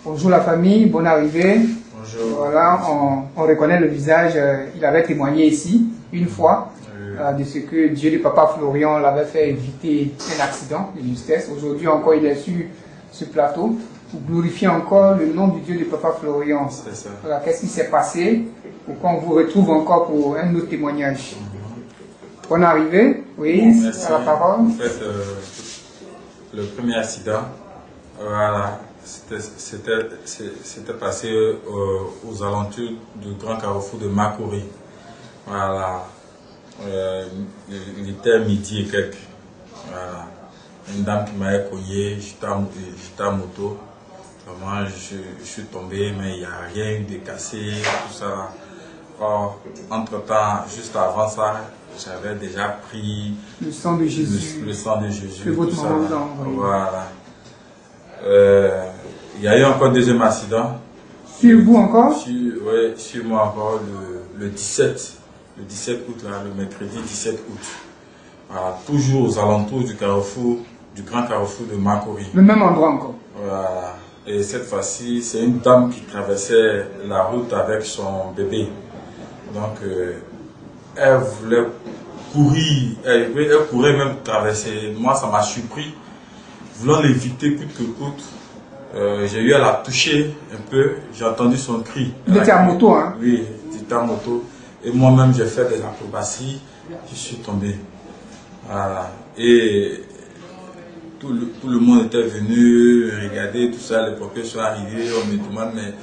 Bonjour la famille, bonne arrivée. Bonjour. Voilà, on reconnaît le visage. Il avait témoigné ici une fois de ce que Dieu du papa Florian l'avait fait éviter un accident de justesse. Aujourd'hui encore, il est sur ce plateau pour glorifier encore le nom du Dieu du papa Florian. C'est ça. Voilà, qu'est-ce qui s'est passé pour qu'on vous retrouve encore pour un autre témoignage. Bonne arrivée. Oui, merci. À la parole. En fait, le premier accident, voilà, c'était passé aux alentours du grand carrefour de Makori. Voilà. Il était midi et quelques. Voilà. Une dame qui m'avait cogné, j'étais à moto. Vraiment, je suis tombé, mais il n'y a rien de cassé, tout ça. Or, entre-temps, juste avant ça, j'avais déjà pris le sang de Jésus. Le sang de Jésus. Que votre maman vous a envoyé. Voilà. Il y a eu encore un deuxième accident. Sur vous encore? Oui, sur moi encore le 17 août, là, le mercredi 17 août. Voilà, toujours aux alentours du carrefour, du grand carrefour de Makori. Le même endroit encore. Voilà. Et cette fois-ci, c'est une dame qui traversait la route avec son bébé. Donc, elle voulait courir, elle courait même traverser. Moi, ça m'a surpris. Voulant l'éviter coûte que coûte, j'ai eu à la toucher un peu. J'ai entendu son cri. Vous étiez à moto, hein? Oui, j'étais à moto. Et moi-même, j'ai fait des acrobaties. Je suis tombé. Voilà. Et tout le monde était venu regarder tout ça. Les pompiers sont arrivés. On me demande, mais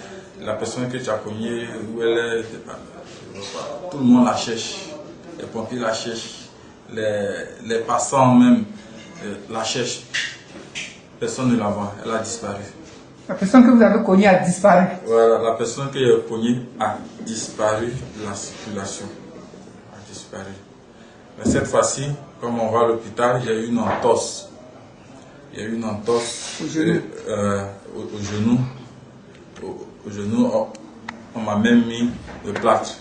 la personne que tu as cognée, où elle est? Tout le monde la cherche. Les pompiers la cherchent. Les passants même la cherchent. Personne ne la voit. Elle a disparu. La personne que vous avez cognée a disparu. Voilà, la personne que j'ai cognée a disparu de la circulation. A disparu. Mais cette fois-ci, comme on va à l'hôpital, j'ai eu une entorse. Il y a eu une entorse au genou. Au genou, on m'a même mis le plâtre.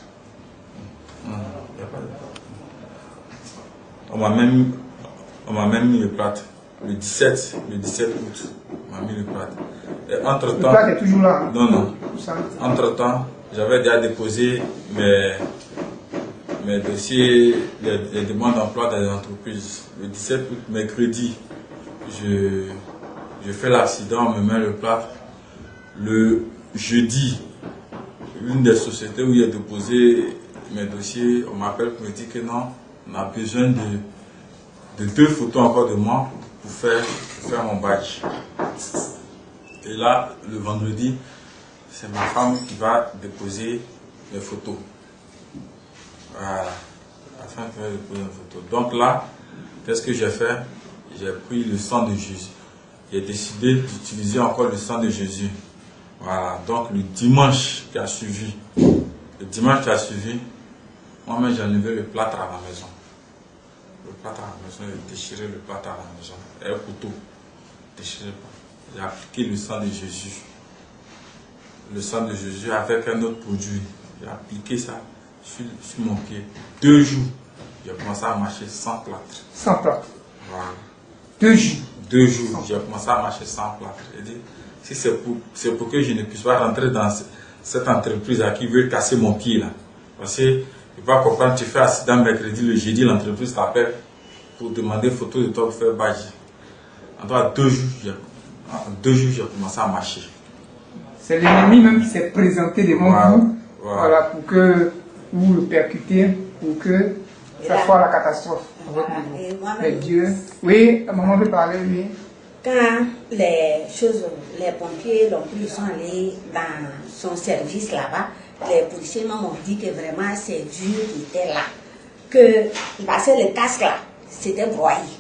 On m'a même mis le plâtre. Le 17 août, on m'a mis le plâtre. Et entre-temps, le plâtre est toujours là. Hein? Non. Entre-temps, j'avais déjà déposé mes dossiers, les demandes d'emploi dans les entreprises. Le 17 août, mercredi, je fais l'accident, on me met le plâtre. Le jeudi, l'une des sociétés où j'ai déposé mes dossiers, on m'appelle pour me dire que non, on a besoin de 2 photos encore de moi pour faire mon badge. Et là, le vendredi, c'est ma femme qui va déposer les photos. Voilà. La femme qui va déposer les photos. Donc là, qu'est-ce que j'ai fait? J'ai pris le sang de Jésus. J'ai décidé d'utiliser encore le sang de Jésus. Voilà. Donc le dimanche qui a suivi, moi-même j'ai enlevé le plâtre à la maison. Le plâtre à la maison, j'ai déchiré le plâtre à la maison. Et un couteau. Déchiré. J'ai appliqué le sang de Jésus. Le sang de Jésus avec un autre produit. J'ai appliqué ça sur mon pied. 2 jours, j'ai commencé à marcher sans plâtre. Sans plâtre. Voilà. 2 jours. 2 jours, j'ai commencé à marcher sans plâtre. J'ai dit, si c'est pour que je ne puisse pas rentrer dans cette entreprise qui veut casser mon pied là. Parce que, tu vas comprendre, tu fais accident mercredi, le jeudi, l'entreprise t'appelle pour demander photo de toi pour faire badge. En tout cas, 2 jours, j'ai commencé à marcher. C'est l'ennemi même qui s'est présenté devant vous, voilà, pour que vous le percutez, pour que ça soit la catastrophe. Mais Dieu, oui, maman veut parler, oui. Quand les pompiers l'ont pris, ils sont allés dans son service là-bas, les policiers m'ont dit que vraiment c'est Dieu qui était là. Parce que le casque là, c'était broyé.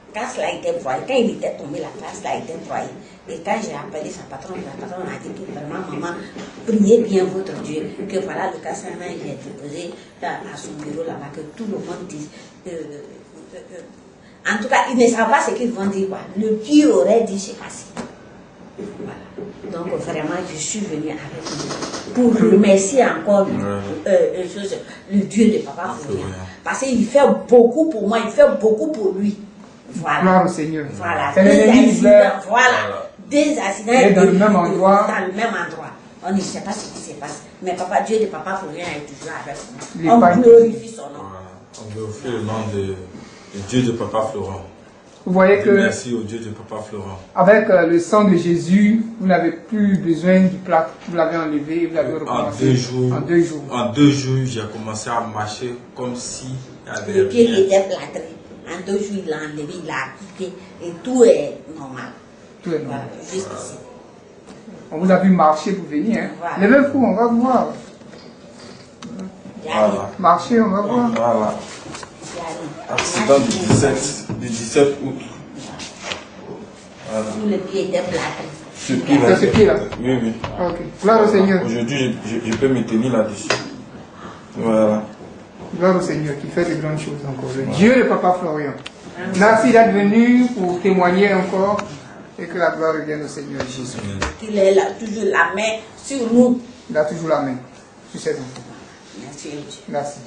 Le casque là était broyé. Quand il était tombé, la casque là était broyée. Et quand j'ai appelé sa patronne, la patronne a dit que vraiment, maman, priez bien votre Dieu, que voilà le casque là, il est déposé à son bureau là-bas, que tout le monde dise. En tout cas, ils ne savent pas ce qu'ils vont dire. Quoi. Le pied aurait dit c'est passé. Voilà. Donc vraiment, je suis venue avec lui pour remercier encore le Dieu de Papa Florian. Parce qu'il fait beaucoup pour moi, il fait beaucoup pour lui. Voilà. Gloire au Seigneur. Voilà. C'est l'ennemi qui veut. Voilà. Des accidents et dans le même endroit. Dans le même endroit. On ne sait pas ce qui se passe. Mais papa, Dieu de papa Florian est toujours avec nous. On glorifie son nom. On glorifie le nom de Dieu de papa Florent. Vous voyez que merci au Dieu de papa Florent. Avec le sang de Jésus, vous n'avez plus besoin du plâtre. Vous l'avez enlevé, vous l'avez recommencé. En 2 jours. En 2 jours, j'ai commencé à marcher comme si il y avait le pied était plâtré. En 2 jours, il l'a enlevé, il l'a quitté. Et tout est normal. Tout est normal. Voilà, juste ici. On vous a vu marcher pour venir. Hein? Voilà. Levez-vous, on va voir. Voilà. Marchez, on va voir. Voilà. Accident du 17 août. Voilà. Tout le pied était plâtré. Ce pied-là. C'est ce pied-là. Oui, oui. Ok. Gloire au Seigneur. Aujourd'hui, je peux me tenir là-dessus. Voilà. Gloire au Seigneur qui fait de grandes choses encore. Le Dieu de papa Florian. Merci d'être venu pour témoigner encore et que la gloire revienne au Seigneur Jésus. Qu'il est là, toujours la main sur nous. Il a toujours la main sur ses enfants. Merci Dieu. Merci.